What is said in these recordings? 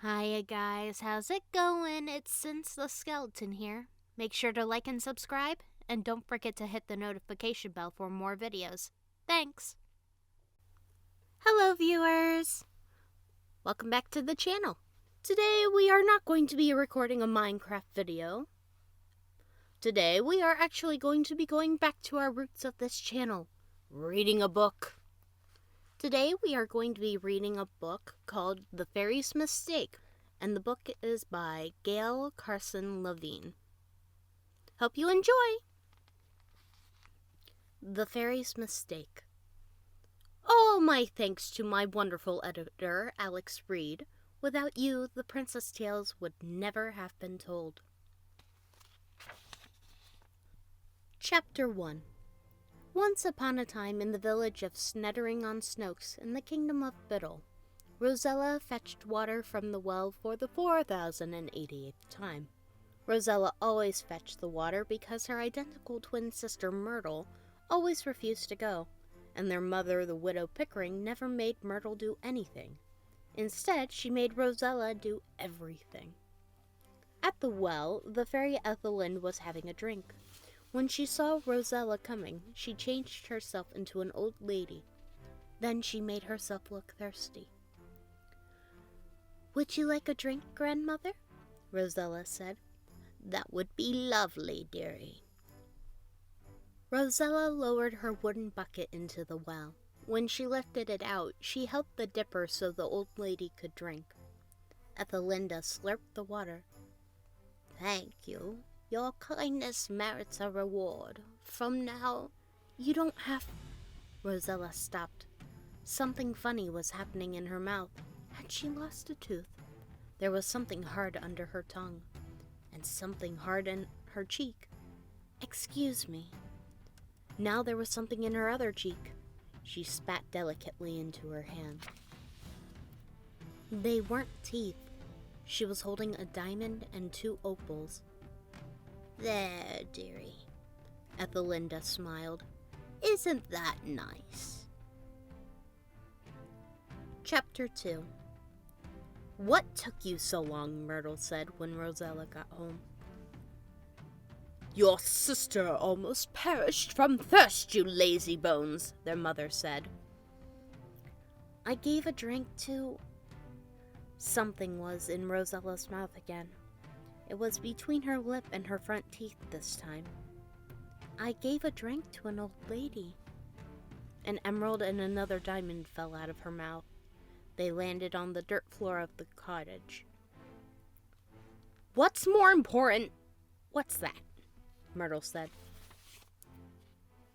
Hiya guys, how's it going? It's Since the Skeleton here. Make sure to like and subscribe, and don't forget to hit the notification bell for more videos. Thanks! Hello viewers! Welcome back to the channel. Today we are not going to be recording a Minecraft video. Today we are actually going to be going back to our roots of this channel, reading a book. Today we are going to be reading a book called The Fairy's Mistake, and the book is by Gail Carson Levine. Hope you enjoy! The Fairy's Mistake. All my thanks to my wonderful editor, Alex Reed. Without you, the Princess Tales would never have been told. Chapter 1. Once upon a time in the village of Snettering-on-Snokes in the kingdom of Biddle, Rosella fetched water from the well for the 4088th time. Rosella always fetched the water because her identical twin sister Myrtle always refused to go, and their mother, the widow Pickering, never made Myrtle do anything. Instead, she made Rosella do everything. At the well, the fairy Ethelind was having a drink. When she saw Rosella coming, she changed herself into an old lady. Then she made herself look thirsty. "Would you like a drink, grandmother?" Rosella said. "That would be lovely, dearie." Rosella lowered her wooden bucket into the well. When she lifted it out, she held the dipper so the old lady could drink. Ethelinda slurped the water. "Thank you. Your kindness merits a reward. From now, you don't have—" Rosella stopped. Something funny was happening in her mouth. Had she lost a tooth? There was something hard under her tongue, and something hard in her cheek. "Excuse me." Now there was something in her other cheek. She spat delicately into her hand. They weren't teeth. She was holding a diamond and 2 opals. "There, dearie," Ethelinda smiled. "Isn't that nice?" Chapter 2. "What took you so long?" Myrtle said when Rosella got home. "Your sister almost perished from thirst, you lazy bones," their mother said. "I gave a drink to—" Something was in Rosella's mouth again. It was between her lip and her front teeth this time. "I gave a drink to an old lady." An emerald and another diamond fell out of her mouth. They landed on the dirt floor of the cottage. "What's more important?" "What's that?" Myrtle said.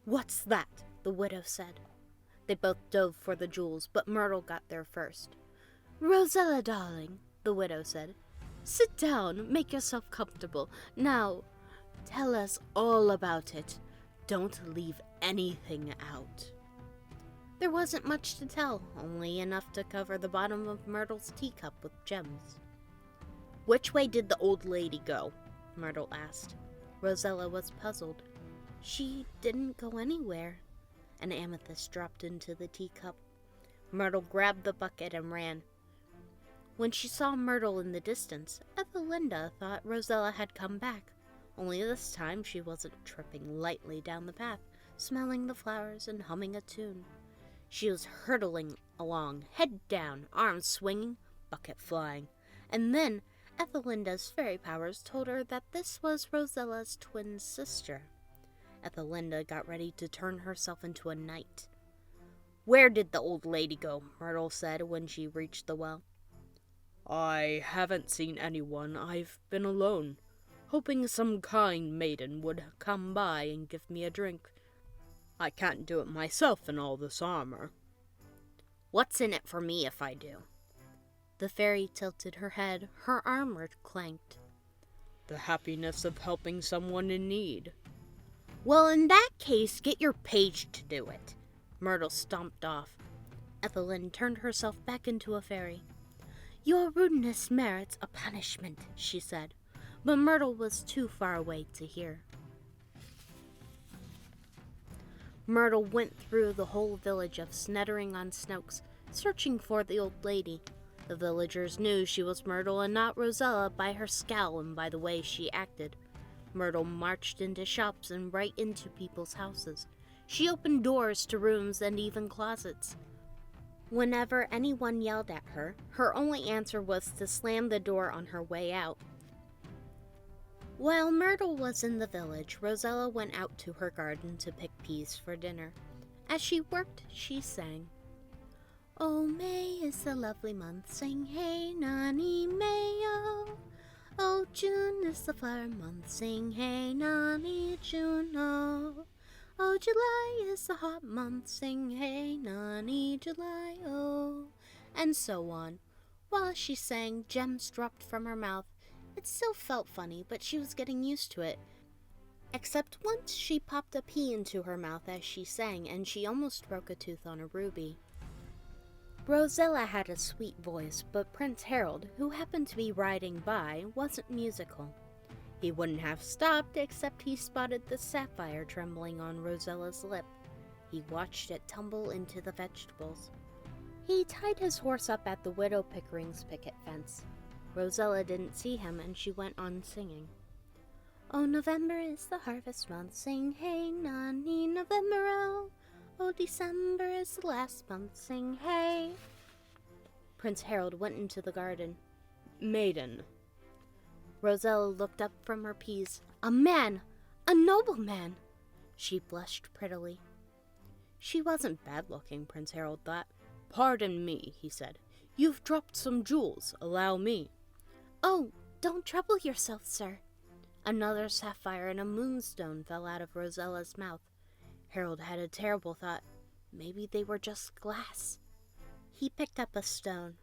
"What's that?" the widow said. They both dove for the jewels, but Myrtle got there first. "Rosella, darling," the widow said. "Sit down, make yourself comfortable. Now, tell us all about it. Don't leave anything out." There wasn't much to tell, only enough to cover the bottom of Myrtle's teacup with gems. "Which way did the old lady go?" Myrtle asked. Rosella was puzzled. "She didn't go anywhere." An amethyst dropped into the teacup. Myrtle grabbed the bucket and ran. When she saw Myrtle in the distance, Ethelinda thought Rosella had come back, only this time she wasn't tripping lightly down the path, smelling the flowers and humming a tune. She was hurtling along, head down, arms swinging, bucket flying. And then Ethelinda's fairy powers told her that this was Rosella's twin sister. Ethelinda got ready to turn herself into a knight. "Where did the old lady go?" Myrtle said when she reached the well. "I haven't seen anyone. I've been alone, hoping some kind maiden would come by and give me a drink. I can't do it myself in all this armor." "What's in it for me if I do?" The fairy tilted her head. Her armor clanked. "The happiness of helping someone in need." "Well, in that case, get your page to do it." Myrtle stomped off. Ethelind turned herself back into a fairy. "Your rudeness merits a punishment," she said, but Myrtle was too far away to hear. Myrtle went through the whole village of Snettering-on-Snokes, searching for the old lady. The villagers knew she was Myrtle and not Rosella by her scowl and by the way she acted. Myrtle marched into shops and right into people's houses. She opened doors to rooms and even closets. Whenever anyone yelled at her, her only answer was to slam the door on her way out. While Myrtle was in the village, Rosella went out to her garden to pick peas for dinner. As she worked, she sang, "Oh, May is the lovely month, sing hey nani Mayo. Oh, June is the flower month, sing hey nani Juno. Oh, July is the hot month, sing hey nani July, oh," and so on. While she sang, gems dropped from her mouth. It still felt funny, but she was getting used to it. Except once she popped a pea into her mouth as she sang, and she almost broke a tooth on a ruby. Rosella had a sweet voice, but Prince Harold, who happened to be riding by, wasn't musical. He wouldn't have stopped, except he spotted the sapphire trembling on Rosella's lip. He watched it tumble into the vegetables. He tied his horse up at the Widow Pickering's picket fence. Rosella didn't see him, and she went on singing. "Oh, November is the harvest month, sing hey nani November, oh. Oh, December is the last month, sing hey." Prince Harold went into the garden. "Maiden." Rosella looked up from her peas. "A man! A nobleman!" She blushed prettily. She wasn't bad-looking, Prince Harold thought. "Pardon me," he said. "You've dropped some jewels. Allow me." "Oh, don't trouble yourself, sir." Another sapphire and a moonstone fell out of Rosella's mouth. Harold had a terrible thought. Maybe they were just glass. He picked up a stone.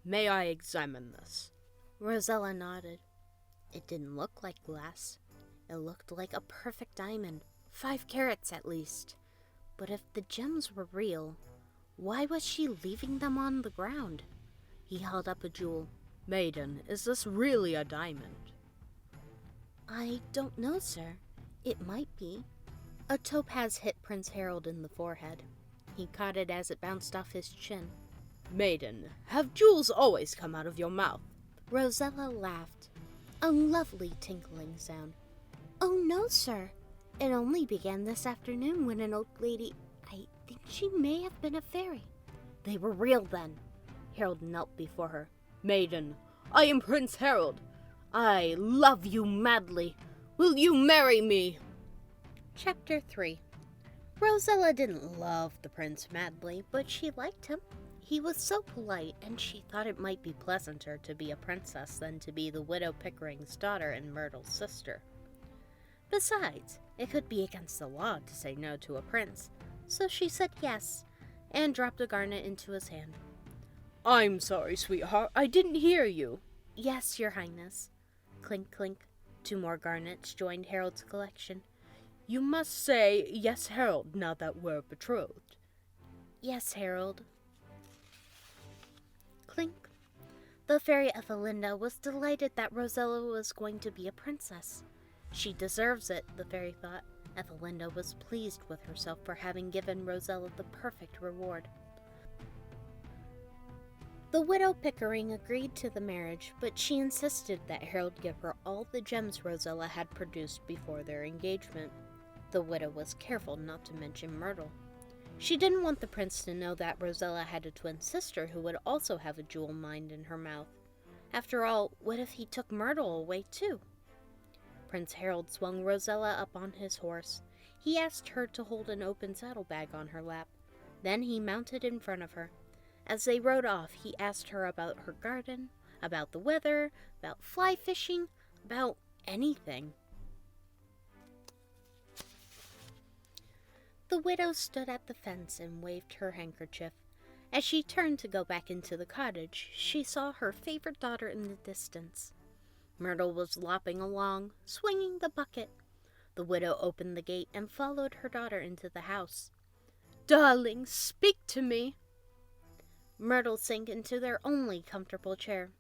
"May I examine this?" Rosella nodded. It didn't look like glass. It looked like a perfect diamond, 5 carats at least. But if the gems were real, why was she leaving them on the ground? He held up a jewel. "Maiden, is this really a diamond?" "I don't know, sir. It might be." A topaz hit Prince Harold in the forehead. He caught it as it bounced off his chin. "Maiden, have jewels always come out of your mouth?" Rosella laughed. A lovely tinkling sound. "Oh, no, sir. It only began this afternoon when an old lady, I think she may have been a fairy." "They were real, then." Harold knelt before her. "Maiden, I am Prince Harold. I love you madly. Will you marry me?" Chapter 3. Rosella didn't love the prince madly, but she liked him. He was so polite, and she thought it might be pleasanter to be a princess than to be the Widow Pickering's daughter and Myrtle's sister. Besides, it could be against the law to say no to a prince, so she said yes, and dropped a garnet into his hand. "I'm sorry, sweetheart, I didn't hear you." "Yes, your highness." Clink, clink. 2 more garnets joined Harold's collection. "You must say, 'Yes, Harold,' now that we're betrothed." "Yes, Harold." Clink. The fairy Ethelinda was delighted that Rosella was going to be a princess. She deserves it, the fairy thought. Ethelinda was pleased with herself for having given Rosella the perfect reward. The Widow Pickering agreed to the marriage, but she insisted that Harold give her all the gems Rosella had produced before their engagement. The widow was careful not to mention Myrtle. She didn't want the prince to know that Rosella had a twin sister who would also have a jewel mined in her mouth. After all, what if he took Myrtle away too? Prince Harold swung Rosella up on his horse. He asked her to hold an open saddlebag on her lap. Then he mounted in front of her. As they rode off, he asked her about her garden, about the weather, about fly fishing, about anything. The widow stood at the fence and waved her handkerchief. As she turned to go back into the cottage, she saw her favorite daughter in the distance. Myrtle was lopping along, swinging the bucket. The widow opened the gate and followed her daughter into the house. "Darling, speak to me." Myrtle sank into their only comfortable chair.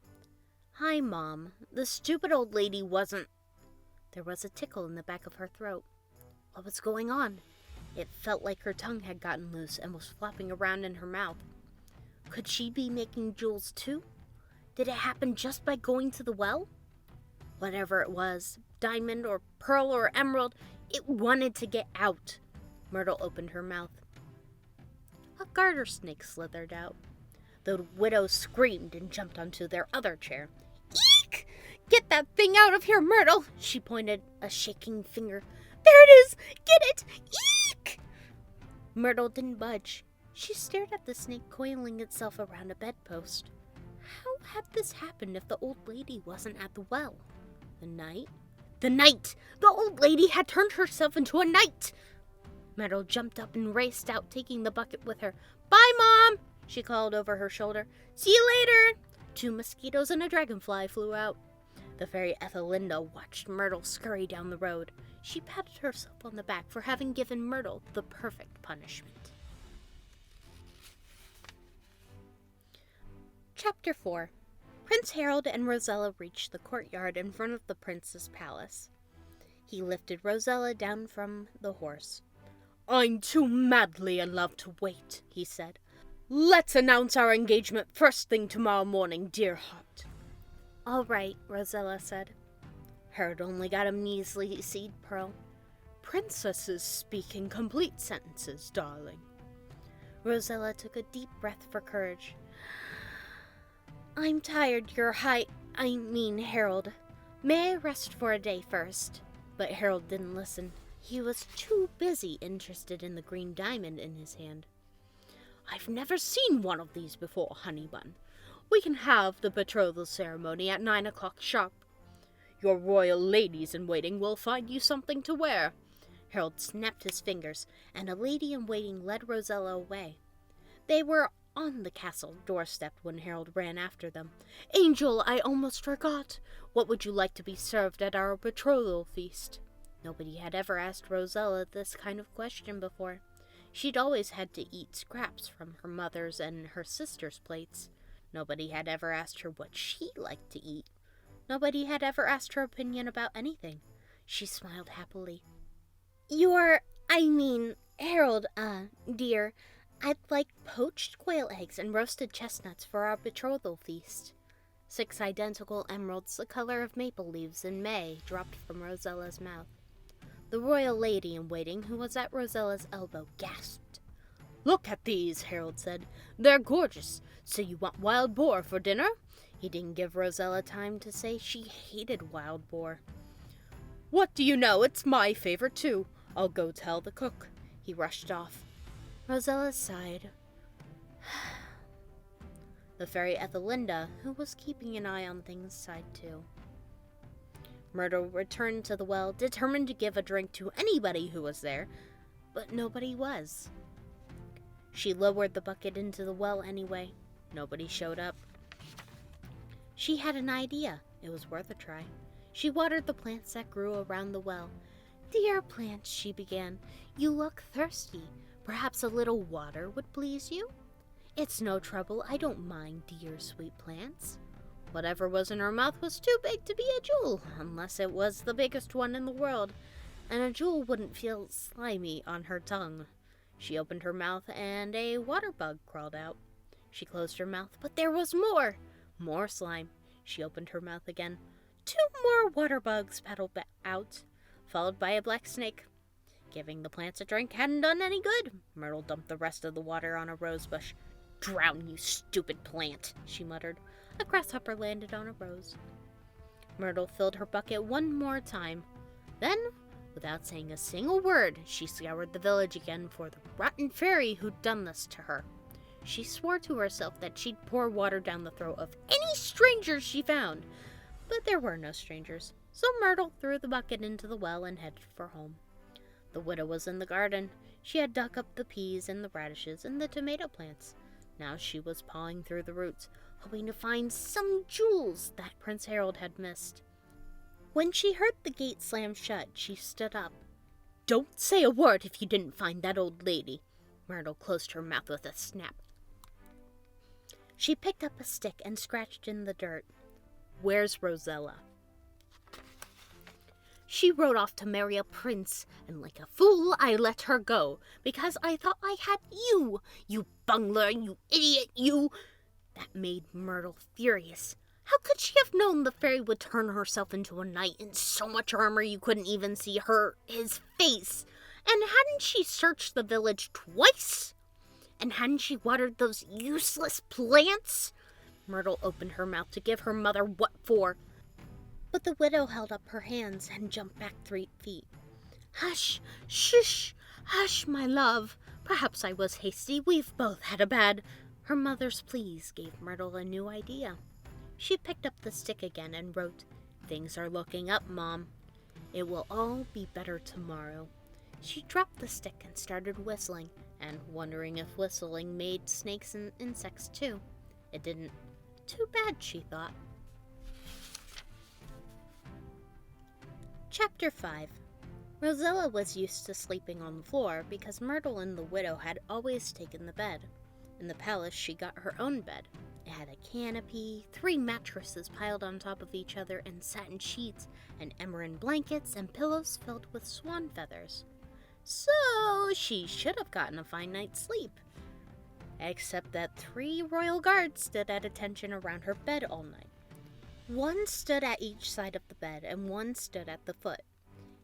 "Hi, Mom. The stupid old lady wasn't—" There was a tickle in the back of her throat. What was going on? It felt like her tongue had gotten loose and was flopping around in her mouth. Could she be making jewels too? Did it happen just by going to the well? Whatever it was, diamond or pearl or emerald, it wanted to get out. Myrtle opened her mouth. A garter snake slithered out. The widow screamed and jumped onto their other chair. Eek! Get that thing out of here, Myrtle! She pointed a shaking finger. There it is! Get it! Eek! Myrtle didn't budge. She stared at the snake coiling itself around a bedpost. How had this happened if the old lady wasn't at the well? The knight? The knight! The old lady had turned herself into a knight! Myrtle jumped up and raced out, taking the bucket with her. Bye, Mom! She called over her shoulder. See you later! 2 mosquitoes and a dragonfly flew out. The fairy Ethelinda watched Myrtle scurry down the road. She patted herself on the back for having given Myrtle the perfect punishment. Chapter 4. Prince Harold and Rosella reached the courtyard in front of the prince's palace. He lifted Rosella down from the horse. I'm too madly in love to wait, he said. Let's announce our engagement first thing tomorrow morning, dear heart. All right, Rosella said. Harold only got a measly seed pearl. Princesses speak in complete sentences, darling. Rosella took a deep breath for courage. I'm tired, Harold. May I rest for a day first? But Harold didn't listen. He was too busy interested in the green diamond in his hand. I've never seen one of these before, Honeybun. We can have the betrothal ceremony at 9 o'clock sharp. Your royal ladies-in-waiting will find you something to wear. Harold snapped his fingers, and a lady-in-waiting led Rosella away. They were on the castle doorstep when Harold ran after them. Angel, I almost forgot. What would you like to be served at our betrothal feast? Nobody had ever asked Rosella this kind of question before. She'd always had to eat scraps from her mother's and her sister's plates. Nobody had ever asked her what she liked to eat. Nobody had ever asked her opinion about anything. She smiled happily. Harold, dear, I'd like poached quail eggs and roasted chestnuts for our betrothal feast. 6 identical emeralds the color of maple leaves in May dropped from Rosella's mouth. The royal lady-in-waiting, who was at Rosella's elbow, gasped. Look at these, Harold said. They're gorgeous. So you want wild boar for dinner? He didn't give Rosella time to say she hated wild boar. What do you know? It's my favorite, too. I'll go tell the cook. He rushed off. Rosella sighed. The fairy Ethelinda, who was keeping an eye on things, sighed too. Myrtle returned to the well, determined to give a drink to anybody who was there, but nobody was. She lowered the bucket into the well anyway. Nobody showed up. She had an idea. It was worth a try. She watered the plants that grew around the well. Dear plants, she began, you look thirsty. Perhaps a little water would please you? It's no trouble. I don't mind, dear sweet plants. Whatever was in her mouth was too big to be a jewel, unless it was the biggest one in the world, and a jewel wouldn't feel slimy on her tongue. She opened her mouth, and a water bug crawled out. She closed her mouth, but there was more! More slime. She opened her mouth again. 2 more water bugs paddled out, followed by a black snake. Giving the plants a drink hadn't done any good. Myrtle dumped the rest of the water on a rose bush. Drown, you stupid plant, she muttered. A grasshopper landed on a rose. Myrtle filled her bucket one more time. Then, without saying a single word, she scoured the village again for the rotten fairy who'd done this to her. She swore to herself that she'd pour water down the throat of any strangers she found. But there were no strangers, so Myrtle threw the bucket into the well and headed for home. The widow was in the garden. She had dug up the peas and the radishes and the tomato plants. Now she was pawing through the roots, hoping to find some jewels that Prince Harold had missed. When she heard the gate slam shut, she stood up. Don't say a word if you didn't find that old lady. Myrtle closed her mouth with a snap. She picked up a stick and scratched in the dirt. Where's Rosella? She rode off to marry a prince, and like a fool I let her go, because I thought I had you, you bungler, you idiot, you. That made Myrtle furious. How could she have known the fairy would turn herself into a knight in so much armor you couldn't even see his face? And hadn't she searched the village twice? And hadn't she watered those useless plants? Myrtle opened her mouth to give her mother what for, but the widow held up her hands and jumped back 3 feet. Hush, shush, hush, my love. Perhaps I was hasty. We've both had a bad... Her mother's pleas gave Myrtle a new idea. She picked up the stick again and wrote, "Things are looking up, Mom. It will all be better tomorrow." She dropped the stick and started whistling, and wondering if whistling made snakes and insects too. It didn't. Too bad, she thought. Chapter 5. Rosella was used to sleeping on the floor because Myrtle and the widow had always taken the bed. In the palace, she got her own bed. It had a canopy, 3 mattresses piled on top of each other, and satin sheets, and emerald blankets, and pillows filled with swan feathers. So she should have gotten a fine night's sleep. Except that 3 royal guards stood at attention around her bed all night. 1 stood at each side of the bed, and 1 stood at the foot.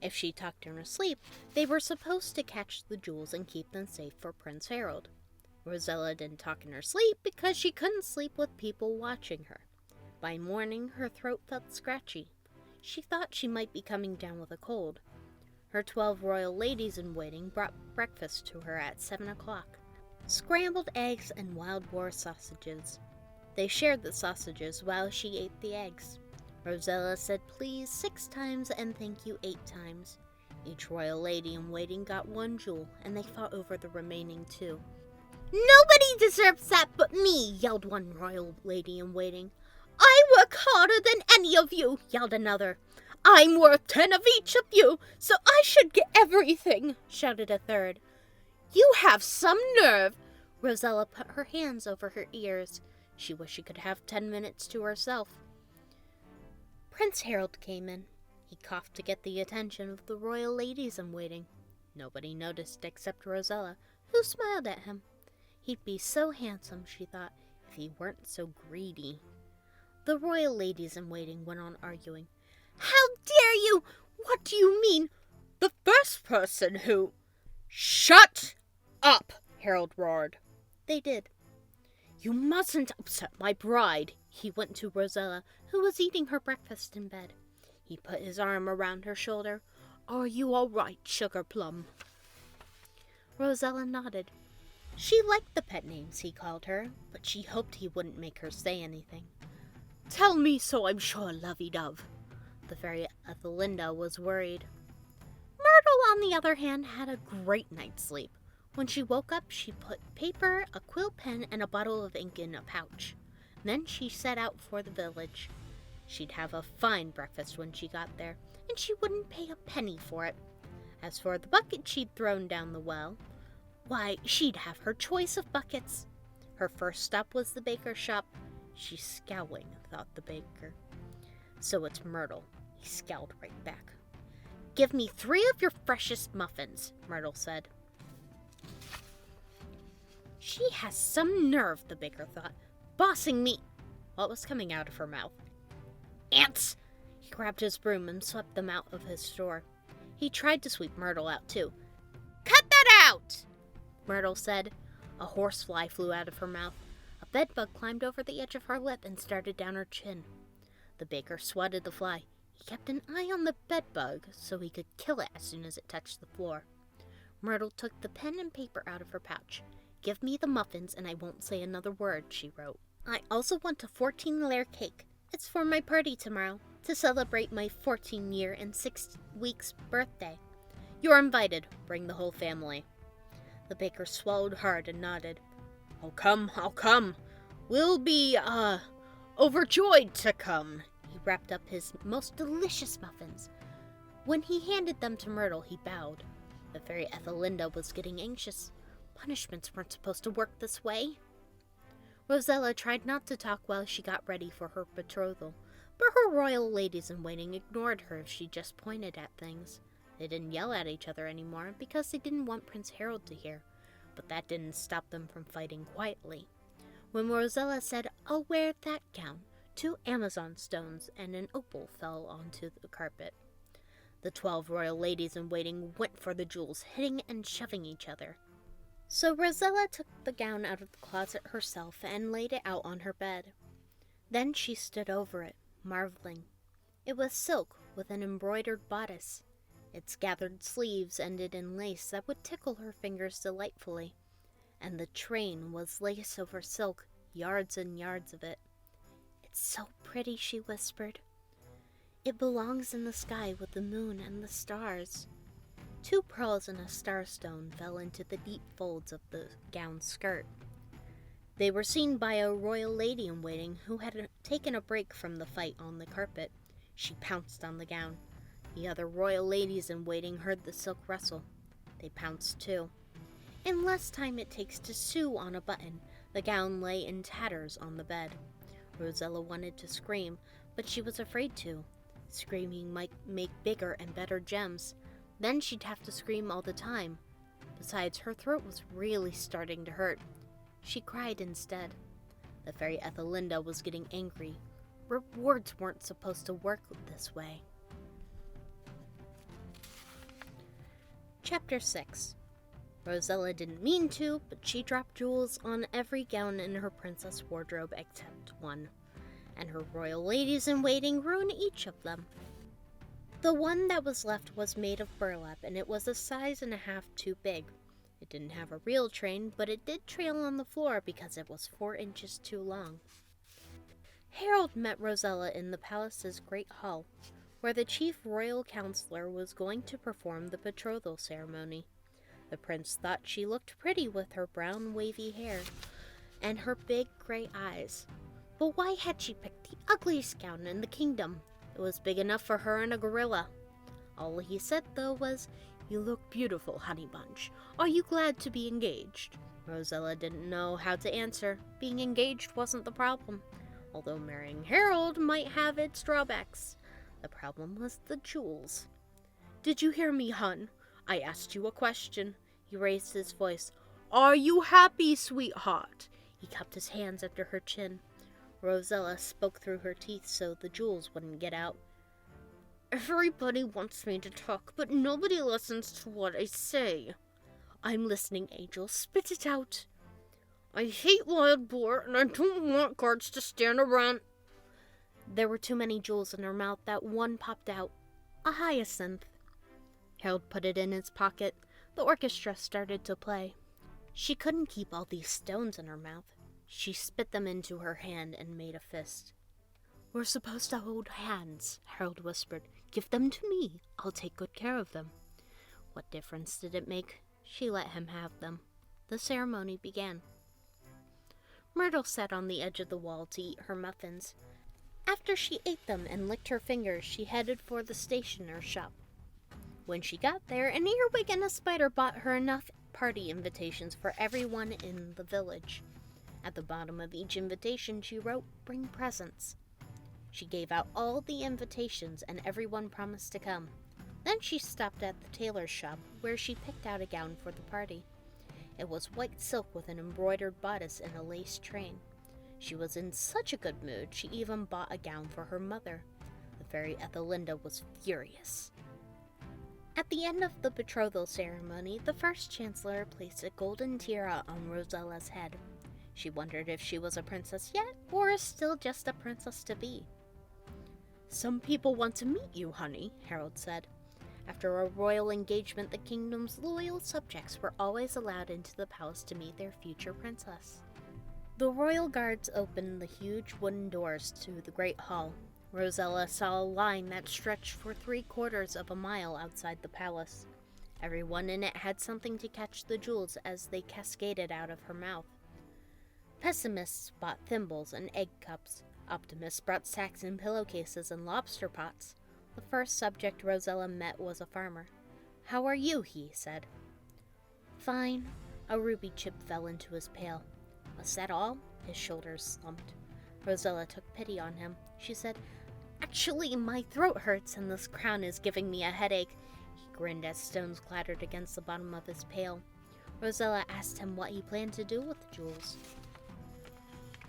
If she tucked in her sleep, they were supposed to catch the jewels and keep them safe for Prince Harold. Rosella didn't talk in her sleep because she couldn't sleep with people watching her. By morning, her throat felt scratchy. She thought she might be coming down with a cold. Her 12 royal ladies-in-waiting brought breakfast to her at 7 o'clock. Scrambled eggs and wild boar sausages. They shared the sausages while she ate the eggs. Rosella said please 6 times and thank you 8 times. Each royal lady-in-waiting got 1 jewel, and they fought over the remaining 2. "Nobody deserves that but me," yelled one royal lady-in-waiting. "I work harder than any of you," yelled another. "I'm worth 10 of each of you, so I should get everything," shouted a third. "You have some nerve!" Rosella put her hands over her ears. She wished she could have 10 minutes to herself. Prince Harold came in. He coughed to get the attention of the royal ladies-in-waiting. Nobody noticed except Rosella, who smiled at him. He'd be so handsome, she thought, if he weren't so greedy. The royal ladies-in-waiting went on arguing. "How dare you! What do you mean? The first person who—" "Shut up!" Harold roared. They did. "You mustn't upset my bride." He went to Rosella, who was eating her breakfast in bed. He put his arm around her shoulder. "Are you all right, Sugar Plum?" Rosella nodded. She liked the pet names he called her, but she hoped he wouldn't make her say anything. "Tell me so I'm sure, lovey-dove." The fairy Ethelinda was worried. Myrtle, on the other hand, had a great night's sleep. When she woke up, she put paper, a quill pen, and a bottle of ink in a pouch. Then she set out for the village. She'd have a fine breakfast when she got there, and she wouldn't pay a penny for it. As for the bucket she'd thrown down the well, why, she'd have her choice of buckets. Her first stop was the baker's shop. "She's scowling," thought the baker. "So it's Myrtle." He scowled right back. "Give me 3 of your freshest muffins," Myrtle said. She has some nerve, the baker thought. "Bossing me." What was coming out of her mouth? "Ants!" He grabbed his broom and swept them out of his store. He tried to sweep Myrtle out, too. "Cut that out!" Myrtle said. A horsefly flew out of her mouth. A bedbug climbed over the edge of her lip and started down her chin. The baker swatted the fly. He kept an eye on the bedbug so he could kill it as soon as it touched the floor. Myrtle took the pen and paper out of her pouch. "Give me the muffins and I won't say another word," she wrote. "I also want a 14-layer cake. It's for my party tomorrow, to celebrate my 14-year and 6 weeks birthday. You're invited. Bring the whole family." The baker swallowed hard and nodded. I'll come. We'll be, overjoyed to come." He wrapped up his most delicious muffins. When he handed them to Myrtle, he bowed. The fairy Ethelinda was getting anxious. Punishments weren't supposed to work this way. Rosella tried not to talk while she got ready for her betrothal, but her royal ladies-in-waiting ignored her if she just pointed at things. They didn't yell at each other anymore because they didn't want Prince Harold to hear, but that didn't stop them from fighting quietly. When Rosella said, "I'll wear that gown," 2 Amazon stones and an opal fell onto the carpet. The 12 royal ladies-in-waiting went for the jewels, hitting and shoving each other. So Rosella took the gown out of the closet herself and laid it out on her bed. Then she stood over it, marveling. It was silk with an embroidered bodice. Its gathered sleeves ended in lace that would tickle her fingers delightfully, and the train was lace over silk, yards and yards of it. "It's so pretty," she whispered. "It belongs in the sky with the moon and the stars." 2 pearls and a starstone fell into the deep folds of the gown skirt. They were seen by a royal lady-in-waiting who had taken a break from the fight on the carpet. She pounced on the gown. The other royal ladies-in-waiting heard the silk rustle. They pounced too. In less time it takes to sew on a button, the gown lay in tatters on the bed. Rosella wanted to scream, but she was afraid to. Screaming might make bigger and better gems. Then she'd have to scream all the time. Besides, her throat was really starting to hurt. She cried instead. The fairy Ethelinda was getting angry. Rewards weren't supposed to work this way. Chapter 6. Rosella didn't mean to, but she dropped jewels on every gown in her princess wardrobe except one, and her royal ladies-in-waiting ruined each of them. The one that was left was made of burlap, and it was a size and a half too big. It didn't have a real train, but it did trail on the floor because it was 4 inches too long. Harold met Rosella in the palace's great hall, where the chief royal counselor was going to perform the betrothal ceremony. The prince thought she looked pretty with her brown wavy hair and her big gray eyes. But why had she picked the ugliest gown in the kingdom? It was big enough for her and a gorilla. All he said, though, was, "You look beautiful, Honey Bunch. Are you glad to be engaged?" Rosella didn't know how to answer. Being engaged wasn't the problem, although marrying Harold might have its drawbacks. The problem was the jewels. "Did you hear me, hun? I asked you a question." He raised his voice. "Are you happy, sweetheart?" He cupped his hands under her chin. Rosella spoke through her teeth so the jewels wouldn't get out. "Everybody wants me to talk, but nobody listens to what I say." "I'm listening, Angel. Spit it out." "I hate wild boar, and I don't want guards to stand around." There were too many jewels in her mouth that one popped out. A hyacinth. Harold put it in his pocket. The orchestra started to play. She couldn't keep all these stones in her mouth. She spit them into her hand and made a fist. "We're supposed to hold hands," Harold whispered. "Give them to me. I'll take good care of them." What difference did it make? She let him have them. The ceremony began. Myrtle sat on the edge of the wall to eat her muffins. After she ate them and licked her fingers, she headed for the stationer's shop. When she got there, an earwig and a spider bought her enough party invitations for everyone in the village. At the bottom of each invitation, she wrote, "Bring presents." She gave out all the invitations, and everyone promised to come. Then she stopped at the tailor's shop, where she picked out a gown for the party. It was white silk with an embroidered bodice and a lace train. She was in such a good mood, she even bought a gown for her mother. The fairy Ethelinda was furious. At the end of the betrothal ceremony, the first chancellor placed a golden tiara on Rosella's head. She wondered if she was a princess yet, or still just a princess-to-be. "Some people want to meet you, honey," Harold said. After a royal engagement, the kingdom's loyal subjects were always allowed into the palace to meet their future princess. The royal guards opened the huge wooden doors to the great hall. Rosella saw a line that stretched for 3/4 of a mile outside the palace. Everyone in it had something to catch the jewels as they cascaded out of her mouth. Pessimists bought thimbles and egg cups. Optimists brought sacks and pillowcases and lobster pots. The first subject Rosella met was a farmer. "How are you?" he said. "Fine." A ruby chip fell into his pail. "Was that all?" His shoulders slumped. Rosella took pity on him. She said, Actually, my throat hurts and this crown is giving me a headache. He grinned as stones clattered against the bottom of his pail. Rosella asked him what he planned to do with the jewels.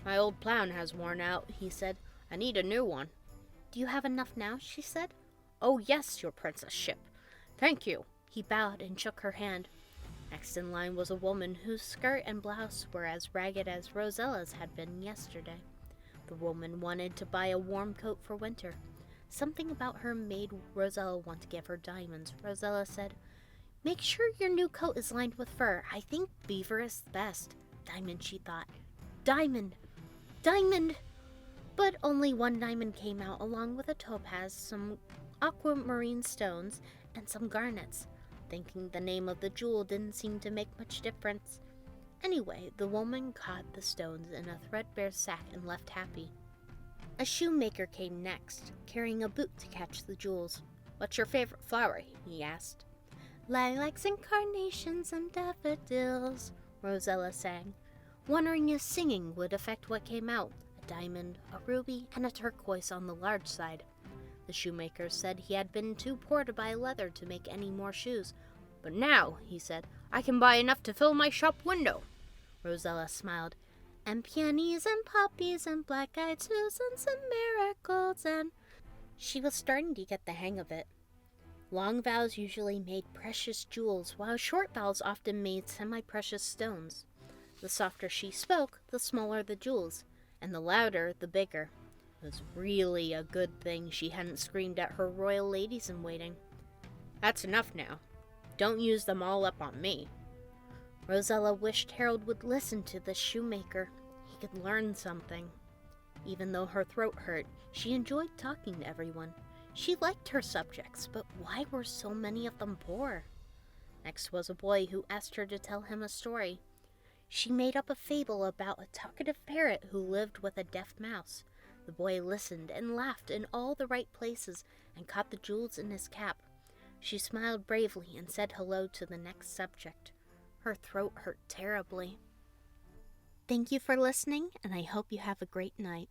My old plan has worn out, he said. I need a new one. Do you have enough now? She said. Oh yes, your princess-ship. Thank you. He bowed and shook her hand. Next in line was a woman whose skirt and blouse were as ragged as Rosella's had been yesterday. The woman wanted to buy a warm coat for winter. Something about her made Rosella want to give her diamonds. Rosella said, Make sure your new coat is lined with fur. I think beaver is the best. Diamond, she thought. Diamond! Diamond! But only one diamond came out, along with a topaz, some aquamarine stones, and some garnets. Thinking the name of the jewel didn't seem to make much difference. Anyway, the woman caught the stones in a threadbare sack and left happy. A shoemaker came next, carrying a boot to catch the jewels. What's your favorite flower? He asked. Lilacs and carnations and daffodils, Rosella sang, wondering if singing would affect what came out. A diamond, a ruby, and a turquoise on the large side. The shoemaker said he had been too poor to buy leather to make any more shoes. But now, he said, I can buy enough to fill my shop window. Rosella smiled. And peonies and poppies and black-eyed Susans and marigolds and... She was starting to get the hang of it. Long vowels usually made precious jewels, while short vowels often made semi-precious stones. The softer she spoke, the smaller the jewels, and the louder, the bigger. It was really a good thing she hadn't screamed at her royal ladies-in-waiting. That's enough now. Don't use them all up on me. Rosella wished Harold would listen to the shoemaker. He could learn something. Even though her throat hurt, she enjoyed talking to everyone. She liked her subjects, but why were so many of them poor? Next was a boy who asked her to tell him a story. She made up a fable about a talkative parrot who lived with a deaf mouse. The boy listened and laughed in all the right places and caught the jewels in his cap. She smiled bravely and said hello to the next subject. Her throat hurt terribly. Thank you for listening, and I hope you have a great night.